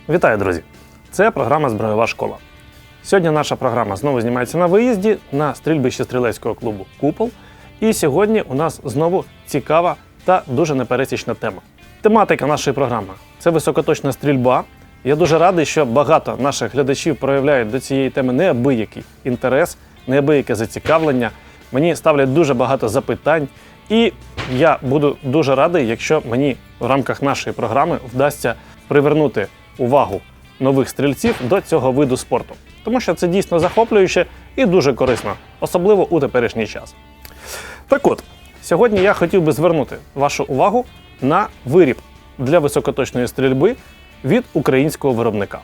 Вітаю, друзі! Це програма «Збройова школа». Сьогодні наша програма знову знімається на виїзді на стрільбищі стрілецького клубу «Купол». І сьогодні у нас знову цікава та дуже непересічна тема. Тематика нашої програми – це високоточна стрільба. Я дуже радий, що багато наших глядачів проявляють до цієї теми неабиякий інтерес, неабияке зацікавлення. Мені ставлять дуже багато запитань. І я буду дуже радий, якщо мені в рамках нашої програми вдасться привернути увагу нових стрільців до цього виду спорту. Тому що це дійсно захоплююче і дуже корисно, особливо у теперішній час. Так от, сьогодні я хотів би звернути вашу увагу на виріб для високоточної стрільби від українського виробника.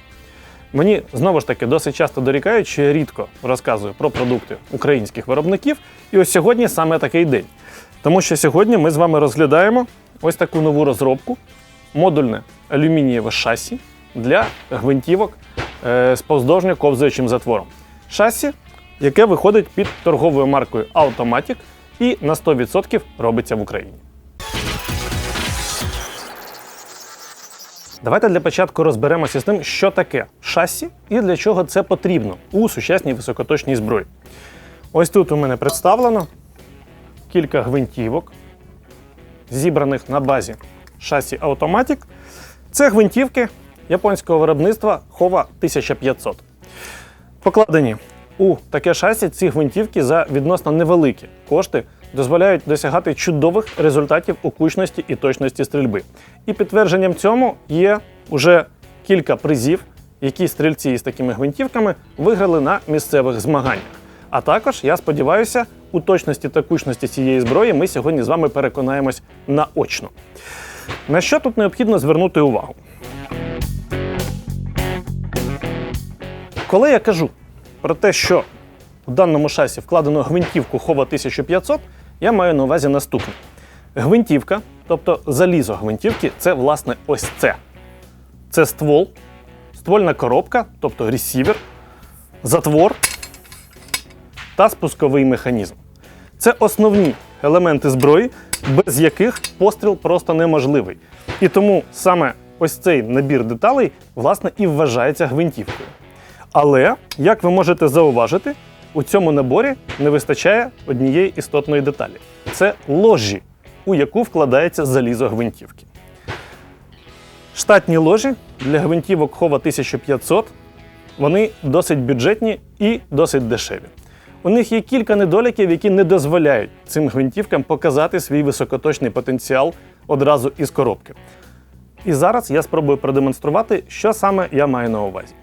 Мені, знову ж таки, досить часто дорікають, що я рідко розказую про продукти українських виробників. І ось сьогодні саме такий день. Тому що сьогодні ми з вами розглядаємо ось таку нову розробку – модульне алюмінієве шасі для гвинтівок з повздовжньо-ковзаючим затвором. Шасі, яке виходить під торговою маркою Automatic і на 100% робиться в Україні. Давайте для початку розберемося з тим, що таке шасі і для чого це потрібно у сучасній високоточній зброї. Ось тут у мене представлено кілька гвинтівок, зібраних на базі шасі Automatic. Це гвинтівки японського виробництва Howa 1500. Покладені у таке шасі ці гвинтівки за відносно невеликі кошти дозволяють досягати чудових результатів у кучності і точності стрільби. І підтвердженням цьому є вже кілька призів, які стрільці із такими гвинтівками виграли на місцевих змаганнях. А також, я сподіваюся, у точності та кучності цієї зброї ми сьогодні з вами переконаємось наочно. На що тут необхідно звернути увагу? Коли я кажу про те, що в даному шасі вкладено гвинтівку Howa 1500, я маю на увазі наступне. Гвинтівка, тобто залізо гвинтівки, це власне ось це. Це ствол, ствольна коробка, тобто ресівер, затвор та спусковий механізм. Це основні елементи зброї, без яких постріл просто неможливий. І тому саме ось цей набір деталей, власне, і вважається гвинтівкою. Але, як ви можете зауважити, у цьому наборі не вистачає однієї істотної деталі. Це ложі, у яку вкладається залізо гвинтівки. Штатні ложі для гвинтівок Howa 1500, вони досить бюджетні і досить дешеві. У них є кілька недоліків, які не дозволяють цим гвинтівкам показати свій високоточний потенціал одразу із коробки. І зараз я спробую продемонструвати, що саме я маю на увазі.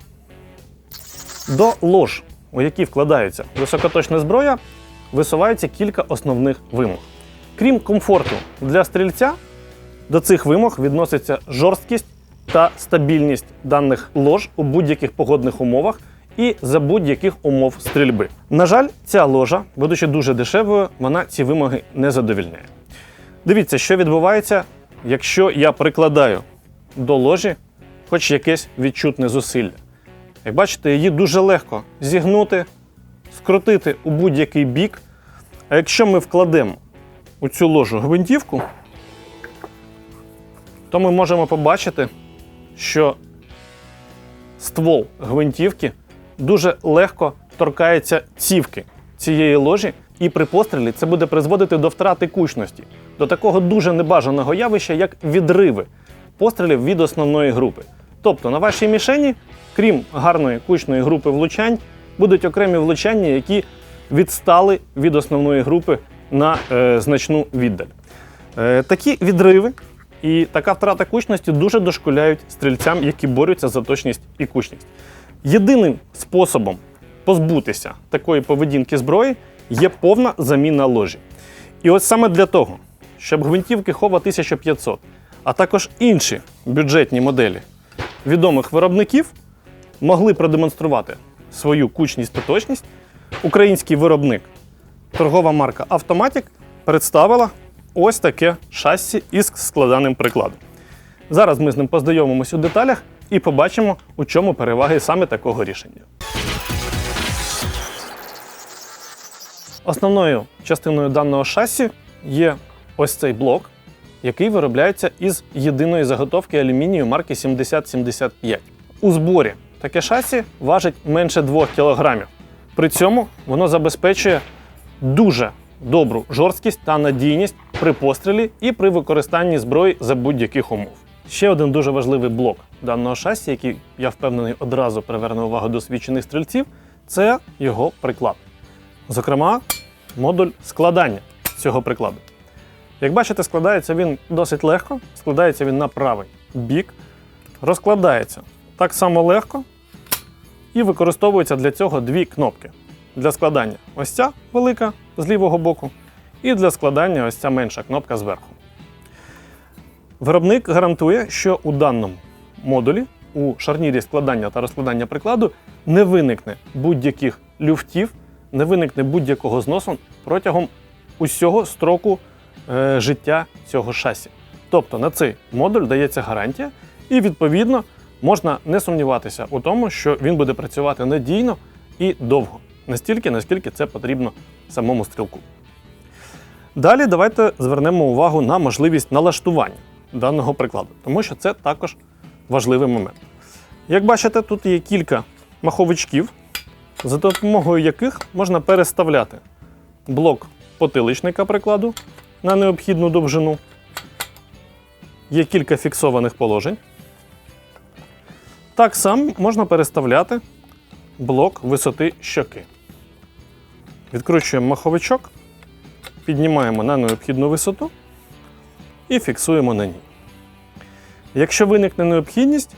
До лож, у які вкладається високоточна зброя, висуваються кілька основних вимог. Крім комфорту для стрільця, до цих вимог відноситься жорсткість та стабільність даних лож у будь-яких погодних умовах і за будь-яких умов стрільби. На жаль, ця ложа, будучи дуже дешевою, вона ці вимоги не задовільняє. Дивіться, що відбувається, якщо я прикладаю до ложі хоч якесь відчутне зусилля. Як бачите, її дуже легко зігнути, скрутити у будь-який бік. А якщо ми вкладемо у цю ложу гвинтівку, то ми можемо побачити, що ствол гвинтівки дуже легко торкається цівки цієї ложі, і при пострілі це буде призводити до втрати кучності, до такого дуже небажаного явища, як відриви пострілів від основної групи. Тобто на вашій мішені, крім гарної кучної групи влучань, будуть окремі влучання, які відстали від основної групи на значну віддаль. Такі відриви і така втрата кучності дуже дошкуляють стрільцям, які борються за точність і кучність. Єдиним способом позбутися такої поведінки зброї є повна заміна ложі. І ось саме для того, щоб гвинтівки Howa 1500, а також інші бюджетні моделі відомих виробників могли продемонструвати свою кучність та точність, український виробник, торгова марка Automatic, представила ось таке шасі із складаним прикладом. Зараз ми з ним познайомимось у деталях і побачимо, у чому переваги саме такого рішення. Основною частиною даного шасі є ось цей блок, який виробляється із єдиної заготовки алюмінію марки 7075. У зборі таке шасі важить менше 2 кг. При цьому воно забезпечує дуже добру жорсткість та надійність при пострілі і при використанні зброї за будь-яких умов. Ще один дуже важливий блок даного шасі, який, я впевнений, одразу приверне увагу досвідчених стрільців, це його приклад. Зокрема, модуль складання цього прикладу. Як бачите, складається він досить легко, складається він на правий бік, розкладається так само легко і використовується для цього дві кнопки. Для складання ось ця велика з лівого боку і для складання ось ця менша кнопка зверху. Виробник гарантує, що у даному модулі, у шарнірі складання та розкладання прикладу не виникне будь-яких люфтів, не виникне будь-якого зносу протягом усього строку життя цього шасі. Тобто на цей модуль дається гарантія і, відповідно, можна не сумніватися у тому, що він буде працювати надійно і довго. Настільки, наскільки це потрібно самому стрілку. Далі давайте звернемо увагу на можливість налаштування даного прикладу, тому що це також важливий момент. Як бачите, тут є кілька маховичків, за допомогою яких можна переставляти блок потиличника прикладу на необхідну довжину. Є кілька фіксованих положень. Так само можна переставляти блок висоти щоки. Відкручуємо маховичок, піднімаємо на необхідну висоту і фіксуємо на ній. Якщо виникне необхідність,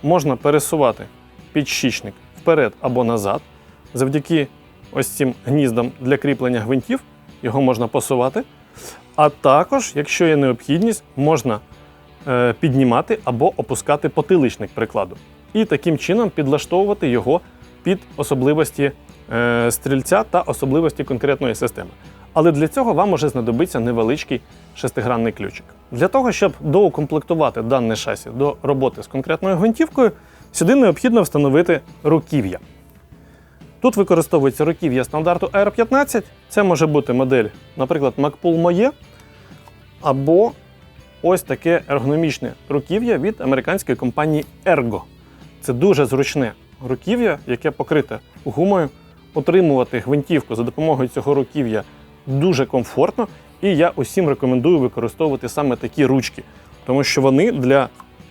можна пересувати підщічник вперед або назад. Завдяки ось цим гніздам для кріплення гвинтів його можна посувати. А також, якщо є необхідність, можна піднімати або опускати потиличник прикладу. І таким чином підлаштовувати його під особливості стрільця та особливості конкретної системи. Але для цього вам може знадобитися невеличкий шестигранний ключик. Для того, щоб доукомплектувати дане шасі до роботи з конкретною гвинтівкою, сюди необхідно встановити руків'я. Тут використовується руків'я стандарту AR-15. Це може бути модель, наприклад, Magpul Moje, або ось таке ергономічне руків'я від американської компанії Ergo. Це дуже зручне руків'я, яке покрите гумою. Отримувати гвинтівку за допомогою цього руків'я дуже комфортно, і я усім рекомендую використовувати саме такі ручки, тому що вони для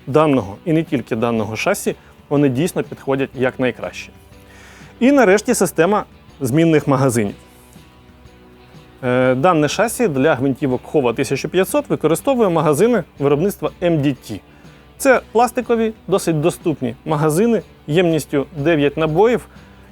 даного і не тільки даного шасі, вони дійсно підходять якнайкраще. І нарешті система змінних магазинів. Дане шасі для гвинтівок Hova 1500 використовує магазини виробництва MDT. Це пластикові, досить доступні магазини ємністю 9 набоїв,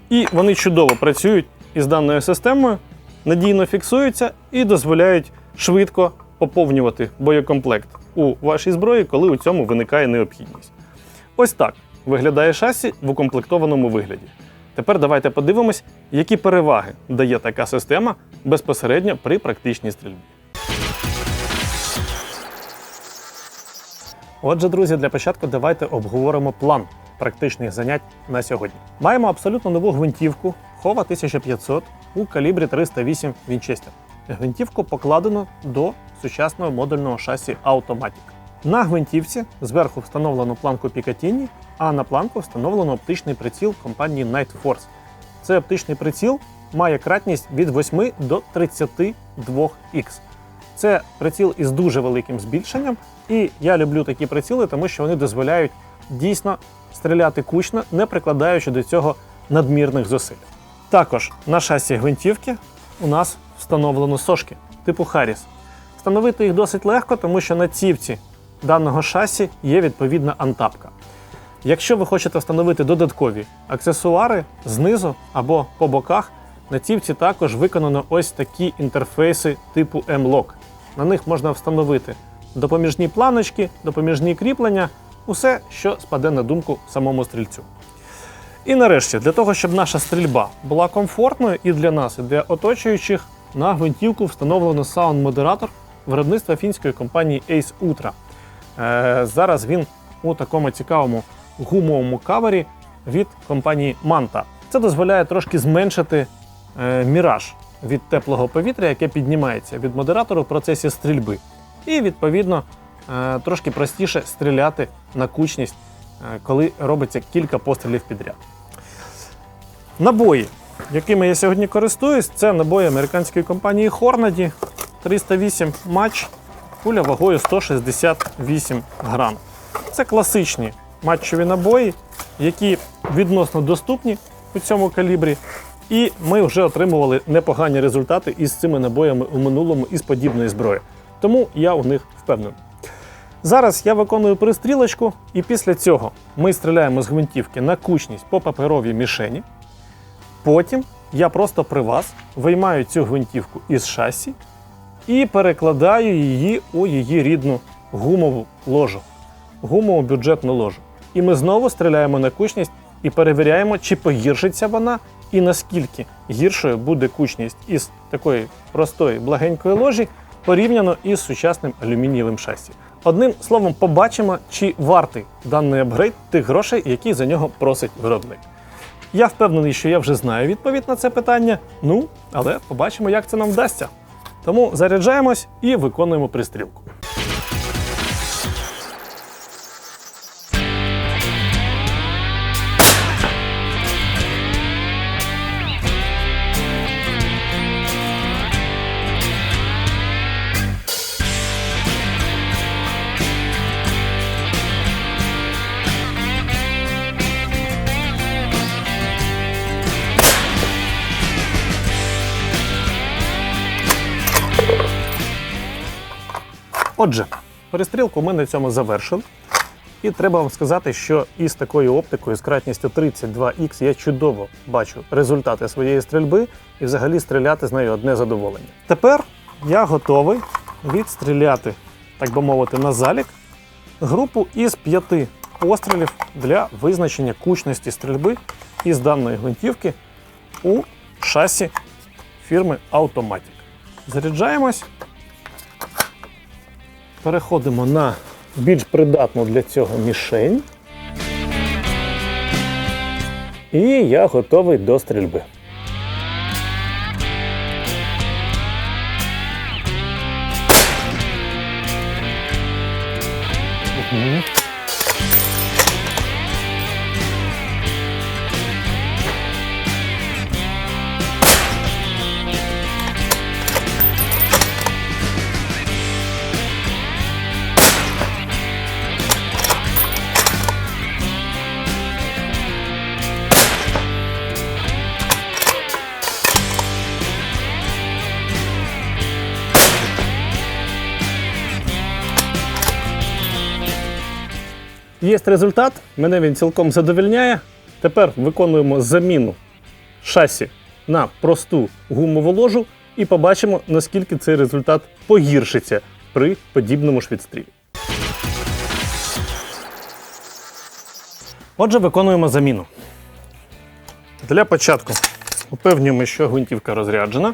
і вони чудово працюють із даною системою, надійно фіксуються і дозволяють швидко поповнювати боєкомплект у вашій зброї, коли у цьому виникає необхідність. Ось так виглядає шасі в укомплектованому вигляді. Тепер давайте подивимось, які переваги дає така система безпосередньо при практичній стрільбі. Отже, друзі, для початку давайте обговоримо план практичних занять на сьогодні. Маємо абсолютно нову гвинтівку Hova 1500 у калібрі 308 Winchester. Гвинтівку покладено до сучасного модульного шасі Automatic. На гвинтівці зверху встановлено планку Picatinny, а на планку встановлено оптичний приціл компанії Night Force. Цей оптичний приціл має кратність від 8 до 32х. Це приціл із дуже великим збільшенням, і я люблю такі приціли, тому що вони дозволяють дійсно стріляти кучно, не прикладаючи до цього надмірних зусиль. Також на шасі гвинтівки у нас встановлено сошки типу Harris. Встановити їх досить легко, тому що на цівці даного шасі є відповідна антапка. Якщо ви хочете встановити додаткові аксесуари знизу або по боках, на цівці також виконано ось такі інтерфейси типу M-Lock. На них можна встановити допоміжні планочки, допоміжні кріплення, усе, що спаде на думку самому стрільцю. І нарешті, для того, щоб наша стрільба була комфортною і для нас, і для оточуючих, на гвинтівку встановлено саунд-модератор виробництва фінської компанії Ace Ultra. Зараз він у такому цікавому гумовому кавері від компанії Manta. Це дозволяє трошки зменшити міраж від теплого повітря, яке піднімається від модератору в процесі стрільби. І, відповідно, трошки простіше стріляти на кучність коли робиться кілька пострілів підряд. Набої, якими я сьогодні користуюсь, це набої американської компанії Hornady 308 матч, куля вагою 168 грам. Це класичні матчові набої, які відносно доступні у цьому калібрі. І ми вже отримували непогані результати із цими набоями у минулому із подібної зброї. Тому я у них впевнений. Зараз я виконую пристрілочку, і після цього ми стріляємо з гвинтівки на кучність по паперовій мішені. Потім я просто при вас виймаю цю гвинтівку із шасі і перекладаю її у її рідну гумову ложу, гумову бюджетну ложу. І ми знову стріляємо на кучність і перевіряємо, чи погіршиться вона і наскільки гіршою буде кучність із такої простої благенької ложі порівняно із сучасним алюмінієвим шасі. Одним словом, побачимо, чи вартий даний апгрейд тих грошей, які за нього просить виробник. Я впевнений, що я вже знаю відповідь на це питання, але побачимо, як це нам вдасться. Тому заряджаємось і виконуємо пристрілку. Отже, перестрілку ми на цьому завершили. І треба вам сказати, що із такою оптикою з кратністю 32х я чудово бачу результати своєї стрільби і взагалі стріляти з нею одне задоволення. Тепер я готовий відстріляти, так би мовити, на залік групу із 5 пострілів для визначення кучності стрільби із даної гвинтівки у шасі фірми Automatic. Заряджаємось. Переходимо на більш придатну для цього мішень. І я готовий до стрільби. Є результат, мене він цілком задовольняє. Тепер виконуємо заміну шасі на просту гумову ложу і побачимо, наскільки цей результат погіршиться при подібному ж відстрілі. Отже, виконуємо заміну. Для початку упевнюємо, що гвинтівка розряджена.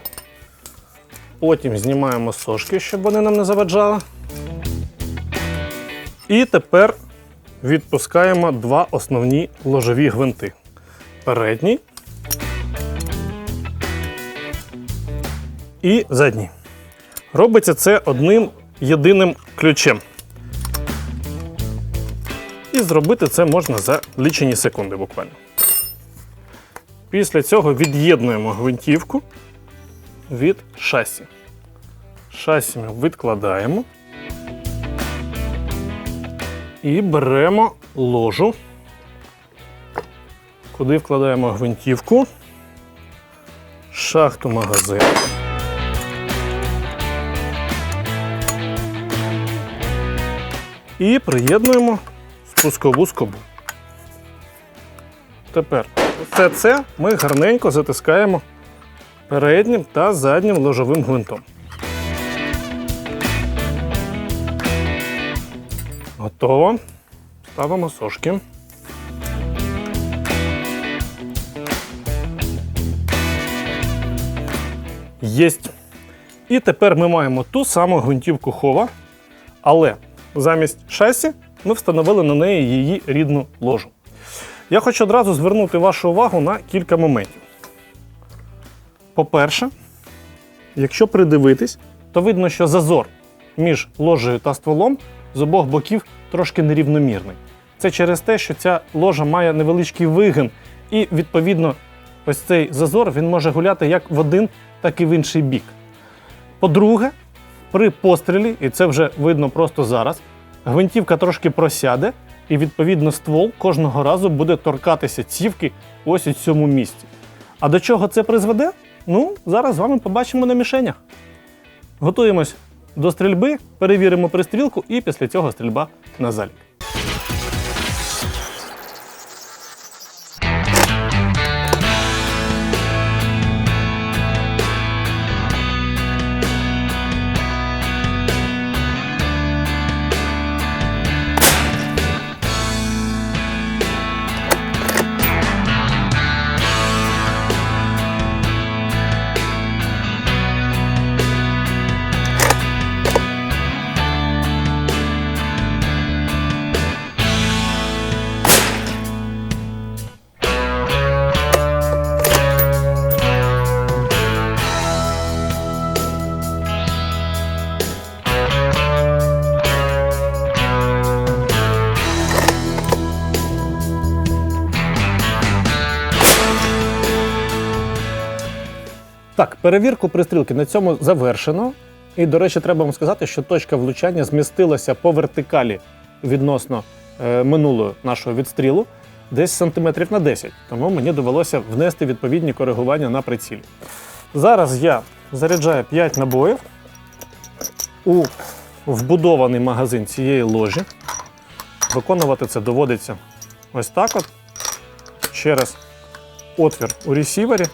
Потім знімаємо сошки, щоб вони нам не заваджали. І тепер відпускаємо два основні ложові гвинти. Передній і задній. Робиться це одним єдиним ключем. І зробити це можна за лічені секунди буквально. Після цього від'єднуємо гвинтівку від шасі. Шасі ми відкладаємо. І беремо ложу, куди вкладаємо гвинтівку, шахту магазину. І приєднуємо спускову скобу. Тепер все це ми гарненько затискаємо переднім та заднім ложовим гвинтом. Готово. Ставимо сошки. Єсть. І тепер ми маємо ту саму гвинтівку хова, але замість шасі ми встановили на неї її рідну ложу. Я хочу одразу звернути вашу увагу на кілька моментів. По-перше, якщо придивитись, то видно, що зазор між ложею та стволом з обох боків трошки нерівномірний. Це через те, що ця ложа має невеличкий вигин, і, відповідно, ось цей зазор він може гуляти як в один, так і в інший бік. По-друге, при пострілі, і це вже видно просто зараз, гвинтівка трошки просяде, і, відповідно, ствол кожного разу буде торкатися цівки ось у цьому місці. А до чого це призведе? Ну, зараз з вами побачимо на мішенях. Готуємось до стрільби, перевіримо пристрілку і після цього стрільба на залік. Так, перевірку пристрілки на цьому завершено. І, до речі, треба вам сказати, що точка влучання змістилася по вертикалі відносно минулого нашого відстрілу десь сантиметрів на 10. Тому мені довелося внести відповідні коригування на прицілі. Зараз я заряджаю 5 набоїв у вбудований магазин цієї ложі. Виконувати це доводиться ось так от, через отвір у ресівері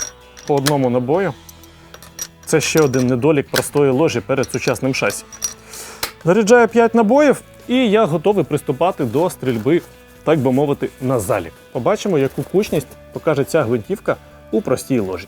по одному набою. Це ще один недолік простої ложі перед сучасним шасі. Заряджаю 5 набоїв і я готовий приступати до стрільби, так би мовити, на залік. Побачимо, яку кучність покаже ця гвинтівка у простій ложі.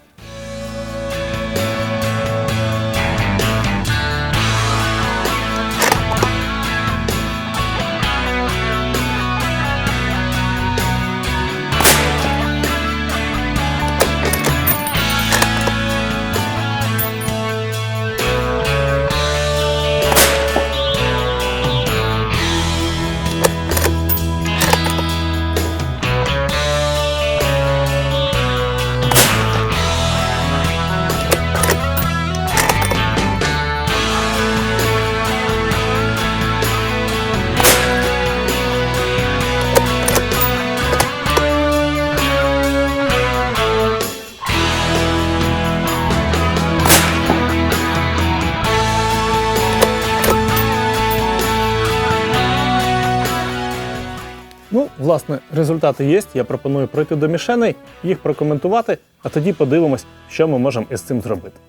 Ну, власне, результати є. Я пропоную пройти до мішеней, їх прокоментувати, а тоді подивимось, що ми можемо із цим зробити.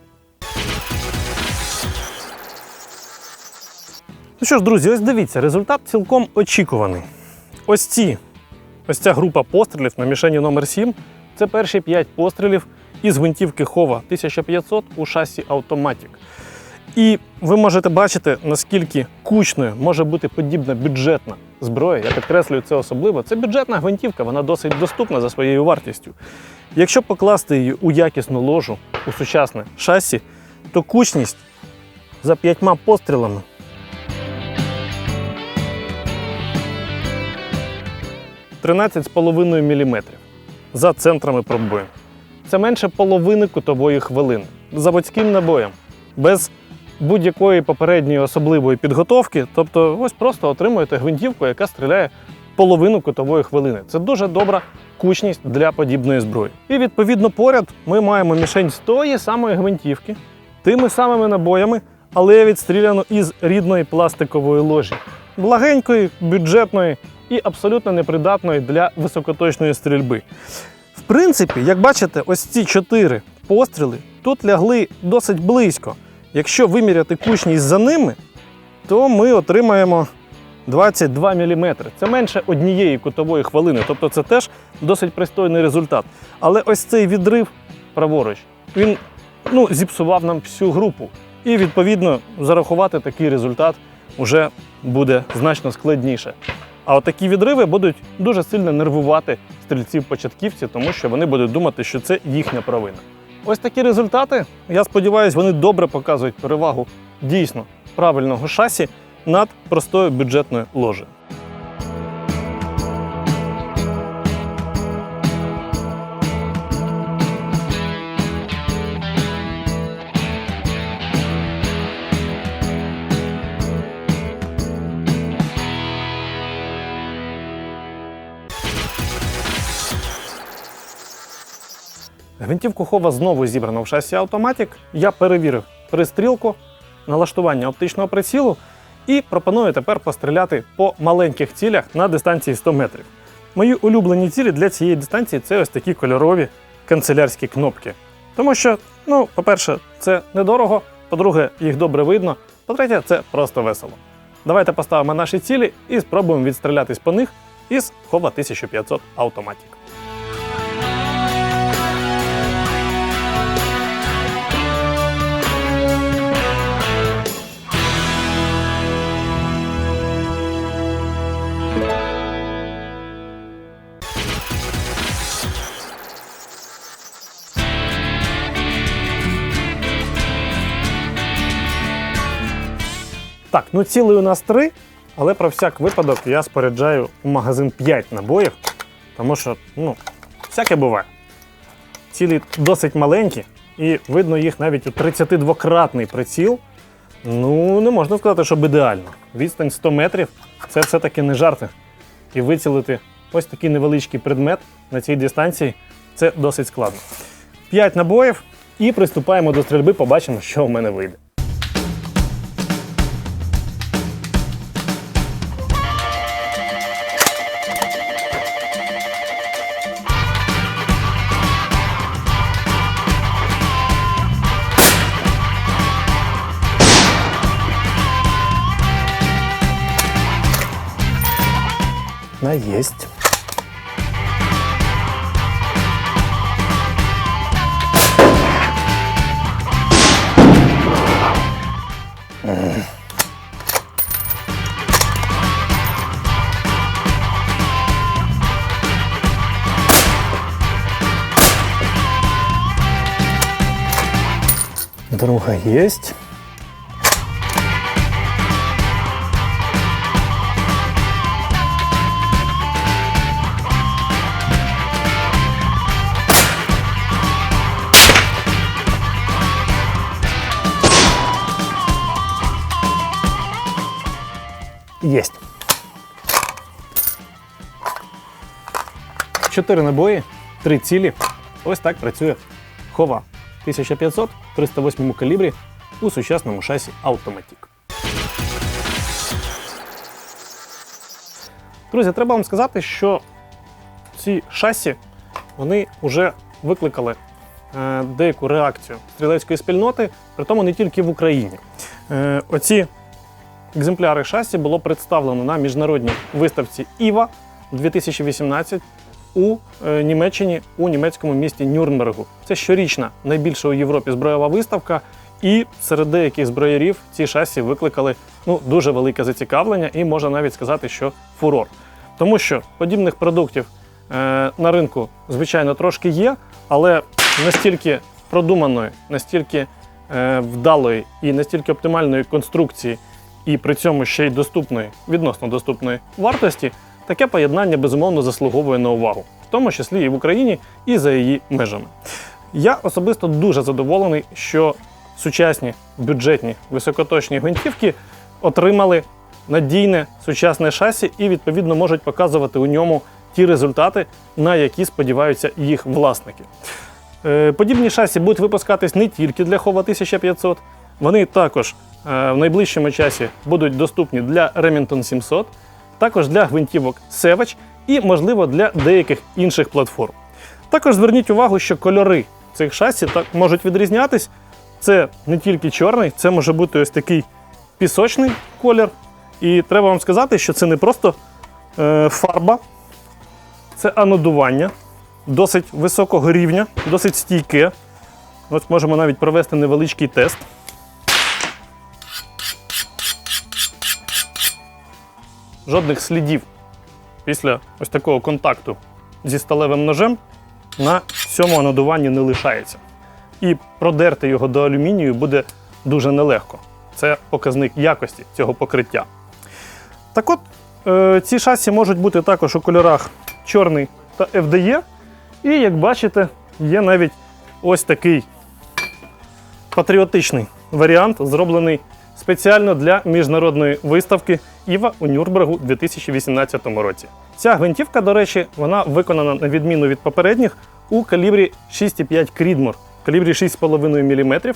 Ну що ж, друзі, ось дивіться, результат цілком очікуваний. Ось ця група пострілів на мішені номер 7 – це перші 5 пострілів із гвинтівки Hova 1500 у шасі Automatic. І ви можете бачити, наскільки кучною може бути подібна бюджетна зброя. Я підкреслюю це особливо. Це бюджетна гвинтівка, вона досить доступна за своєю вартістю. Якщо покласти її у якісну ложу, у сучасне шасі, то кучність за 5 пострілами – 13,5 мм за центрами пробою. Це менше половини кутової хвилини. Заводським набоєм, без будь-якої попередньої особливої підготовки, тобто ось просто отримуєте гвинтівку, яка стріляє половину кутової хвилини. Це дуже добра кучність для подібної зброї. І відповідно поряд ми маємо мішень з тої самої гвинтівки, тими самими набоями, але відстріляно із рідної пластикової ложі. Благенької, бюджетної і абсолютно непридатної для високоточної стрільби. В принципі, як бачите, ось ці 4 постріли тут лягли досить близько. Якщо виміряти кучність за ними, то ми отримаємо 22 мм. Це менше однієї кутової хвилини, тобто це теж досить пристойний результат. Але ось цей відрив праворуч, він зіпсував нам всю групу. І, відповідно, зарахувати такий результат вже буде значно складніше. А от такі відриви будуть дуже сильно нервувати стрільців-початківців, тому що вони будуть думати, що це їхня провина. Ось такі результати, я сподіваюся, вони добре показують перевагу дійсно правильного шасі над простою бюджетною ложею. Гвинтівку Хова знову зібрано в шасі Automatic. Я перевірив пристрілку, налаштування оптичного прицілу і пропоную тепер постріляти по маленьких цілях на дистанції 100 метрів. Мої улюблені цілі для цієї дистанції – це ось такі кольорові канцелярські кнопки. Тому що, по-перше, це недорого, по-друге, їх добре видно, по-третє, це просто весело. Давайте поставимо наші цілі і спробуємо відстрілятись по них із Хова 1500 Automatic. Так, цілий у нас 3, але про всяк випадок я споряджаю у магазин 5 набоїв, тому що, всяке буває. Цілі досить маленькі, і видно їх навіть у 32-кратний приціл. Не можна сказати, щоб ідеально. Відстань 100 метрів – це все-таки не жарти. І вицілити ось такий невеличкий предмет на цій дистанції – це досить складно. 5 набоїв і приступаємо до стрільби, побачимо, що в мене вийде. Есть. Друга есть. Есть. 4 набої, 3 цілі. Ось так працює Хова 1500 в 308 калібрі у сучасному шасі Automatic. Друзі, треба вам сказати, що ці шасі, вони вже викликали деяку реакцію стрілецької спільноти, при тому не тільки в Україні. Оці екземпляри шасі було представлено на міжнародній виставці IWA 2018 у Німеччині, у німецькому місті Нюрнбергу. Це щорічна найбільша у Європі збройова виставка, і серед деяких зброярів ці шасі викликали дуже велике зацікавлення і можна навіть сказати, що фурор. Тому що подібних продуктів на ринку, звичайно, трошки є, але настільки продуманої, настільки вдалої і настільки оптимальної конструкції, і при цьому ще й відносно доступної вартості, таке поєднання, безумовно, заслуговує на увагу, в тому числі і в Україні, і за її межами. Я особисто дуже задоволений, що сучасні, бюджетні, високоточні гвинтівки отримали надійне сучасне шасі і, відповідно, можуть показувати у ньому ті результати, на які сподіваються їх власники. Подібні шасі будуть випускатись не тільки для Хова 1500, вони також в найближчому часі будуть доступні для Remington 700, також для гвинтівок Savage і, можливо, для деяких інших платформ. Також зверніть увагу, що кольори цих шасі можуть відрізнятись. Це не тільки чорний, це може бути ось такий пісочний колір. І треба вам сказати, що це не просто фарба, це анодування досить високого рівня, досить стійке. Ось можемо навіть провести невеличкий тест. Жодних слідів після ось такого контакту зі сталевим ножем на цьому анодуванні не лишається. І продерти його до алюмінію буде дуже нелегко. Це показник якості цього покриття. Так от, ці шасі можуть бути також у кольорах чорний та FDE. І, як бачите, є навіть ось такий патріотичний варіант, зроблений спеціально для міжнародної виставки Іва у Нюрнбергу у 2018 році. Ця гвинтівка, до речі, вона виконана на відміну від попередніх у калібрі 6,5 Крідмор, в калібрі 6,5 мм,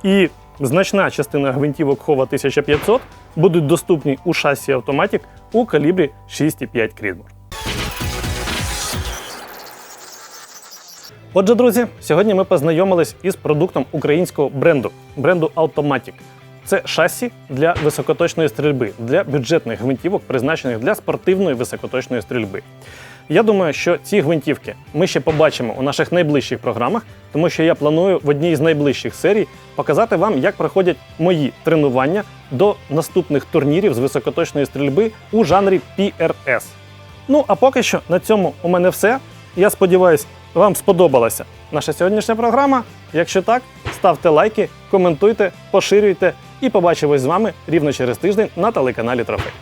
і значна частина гвинтівок Хова 1500 будуть доступні у шасі Automatic у калібрі 6,5 Крідмор. Отже, друзі, сьогодні ми познайомились із продуктом українського бренду Automatic. Це шасі для високоточної стрільби, для бюджетних гвинтівок, призначених для спортивної високоточної стрільби. Я думаю, що ці гвинтівки ми ще побачимо у наших найближчих програмах, тому що я планую в одній з найближчих серій показати вам, як проходять мої тренування до наступних турнірів з високоточної стрільби у жанрі PRS. Ну, а поки що на цьому у мене все. Я сподіваюся, вам сподобалася наша сьогоднішня програма. Якщо так, ставте лайки, коментуйте, поширюйте і побачимось з вами рівно через тиждень на телеканалі Трофей.